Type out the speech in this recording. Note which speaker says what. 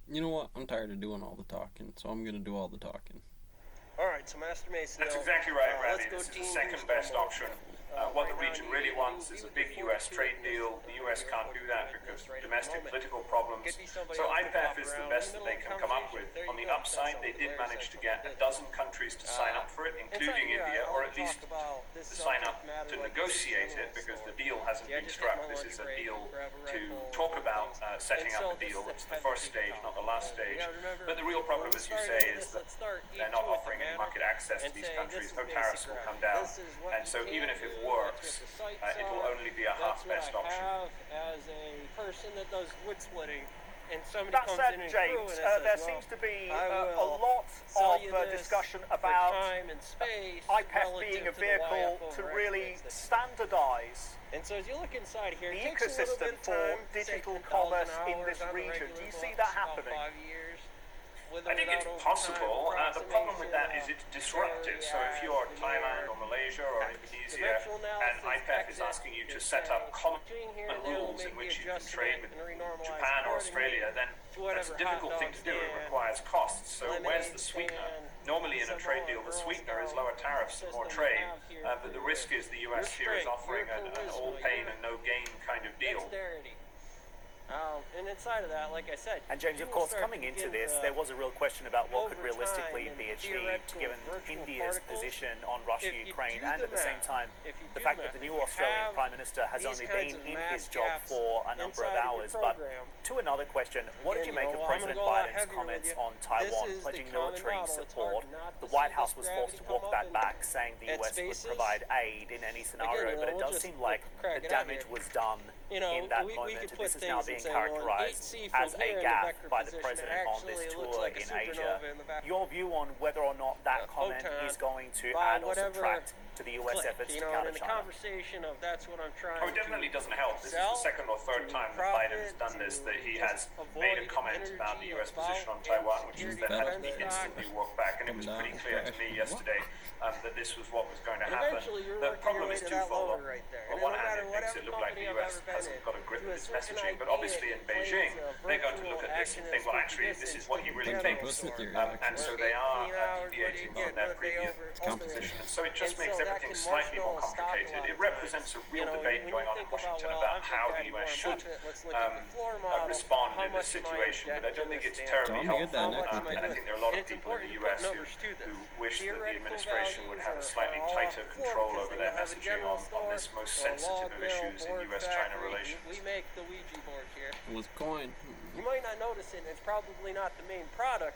Speaker 1: You know what? I'm tired of doing all the talking, so I'm gonna do all the talking.
Speaker 2: All right, so Master Mason.
Speaker 3: That's exactly right,
Speaker 2: let's
Speaker 3: Randy.
Speaker 2: go
Speaker 3: This is the
Speaker 2: Dean
Speaker 3: second
Speaker 2: Houston
Speaker 3: best
Speaker 2: mode.
Speaker 3: option. What the region really wants is a big U.S. trade deal. The U.S. can't do that because of domestic political problems. So IPEF is the best that they can come up with. On the upside, they did manage to get a dozen countries to sign up for it, including India, or at least to sign up to negotiate it, because the deal hasn't been struck. This is a deal to talk about setting up a deal. It's the first stage, not the last stage. But the real problem, as you say, is that they're not offering any market access to these countries. No tariffs will come down. And so even if it works, it will only be a half-best option.
Speaker 2: As a person that does wood splitting, and somebody
Speaker 4: That
Speaker 2: comes
Speaker 4: said,
Speaker 2: in and
Speaker 4: James,
Speaker 2: says,
Speaker 4: there
Speaker 2: well,
Speaker 4: seems to be
Speaker 2: I
Speaker 4: a
Speaker 2: will
Speaker 4: lot
Speaker 2: sell
Speaker 4: of
Speaker 2: you this
Speaker 4: discussion
Speaker 2: for
Speaker 4: about
Speaker 2: time and space
Speaker 4: IPEF
Speaker 2: relative
Speaker 4: being a
Speaker 2: to the
Speaker 4: vehicle
Speaker 2: YF
Speaker 4: to
Speaker 2: over
Speaker 4: really
Speaker 2: X that-
Speaker 4: standardize
Speaker 2: And so as you look inside here,
Speaker 4: the
Speaker 2: it takes a little
Speaker 4: ecosystem
Speaker 2: bit of
Speaker 4: for
Speaker 2: time,
Speaker 4: digital
Speaker 2: say 10,000
Speaker 4: commerce in
Speaker 2: hours
Speaker 4: this
Speaker 2: on the
Speaker 4: region.
Speaker 2: regular
Speaker 4: Do you see
Speaker 2: books,
Speaker 4: that
Speaker 2: about
Speaker 4: happening?
Speaker 2: 5 years. With or
Speaker 3: I think it's
Speaker 2: without
Speaker 3: possible.
Speaker 2: overtime
Speaker 3: The problem with that is
Speaker 2: approximation,
Speaker 3: it's disruptive. So if you're Thailand or Malaysia or Indonesia,
Speaker 2: dimensional
Speaker 3: and
Speaker 2: analysis,
Speaker 3: IPEF is asking you to set up common
Speaker 2: here and there will
Speaker 3: rules in
Speaker 2: make
Speaker 3: which
Speaker 2: the
Speaker 3: you can trade with
Speaker 2: adjustment and renormalize
Speaker 3: Japan or
Speaker 2: accordingly
Speaker 3: Australia, then
Speaker 2: to
Speaker 3: that's
Speaker 2: whatever
Speaker 3: a difficult
Speaker 2: hot
Speaker 3: thing to do.
Speaker 2: dog
Speaker 3: It
Speaker 2: stand,
Speaker 3: requires costs. So where's the
Speaker 2: lemonade
Speaker 3: sweetener?
Speaker 2: stand,
Speaker 3: Normally in a trade deal, the
Speaker 2: Samoa
Speaker 3: sweetener is
Speaker 2: Girl
Speaker 3: lower tariffs and more
Speaker 2: system
Speaker 3: trade.
Speaker 2: we have here
Speaker 3: But the
Speaker 2: for
Speaker 3: risk is the US
Speaker 2: your
Speaker 3: here is
Speaker 2: strength,
Speaker 3: offering
Speaker 2: your
Speaker 3: an
Speaker 2: charisma,
Speaker 3: all pain
Speaker 2: your
Speaker 3: and no gain kind of deal.
Speaker 2: dexterity. And inside of that, like I said,
Speaker 5: And James, of course, coming into this, there was a real question about what could realistically be achieved given India's position on Russia-Ukraine, and at the same time, the fact that the new Australian Prime Minister has only been in his job for a number of hours. But to another question, what did you make of President Biden's comments on Taiwan pledging military support? The White House was forced to walk that back, saying the US would provide aid in any scenario, but it does seem like the damage was done in that moment, and this is now being characterized as a gaffe by the president on this tour in Asia. Your view on whether or not that comment is going to add or subtract to the US efforts to counter
Speaker 2: in the
Speaker 5: China?
Speaker 2: conversation of that's what I'm trying
Speaker 3: Oh, it definitely doesn't help. This is the second or third time that Biden has done this, that he has made a comment about the US position on Taiwan, which has then had to be instantly walked back. And it was pretty clear to me yesterday that this was what was going to happen. The problem is twofold. On one hand, it makes it look like the US hasn't got a grip of its messaging, but obviously in Beijing, they're going to look at this and think, well, actually, this is what he really thinks. And so they are deviating from their previous position. And so it just makes everything slightly more complicated. It represents a real debate going on in Washington about how the US should respond in this situation, but I don't think it's terribly helpful. And I think there are a lot of people in the US who wish that the administration would have a slightly tighter control over their messaging on this most sensitive of issues in US-China relations.
Speaker 2: We make the Ouija board here.
Speaker 1: Was coin.
Speaker 2: You might not notice it, and it's probably not the main product.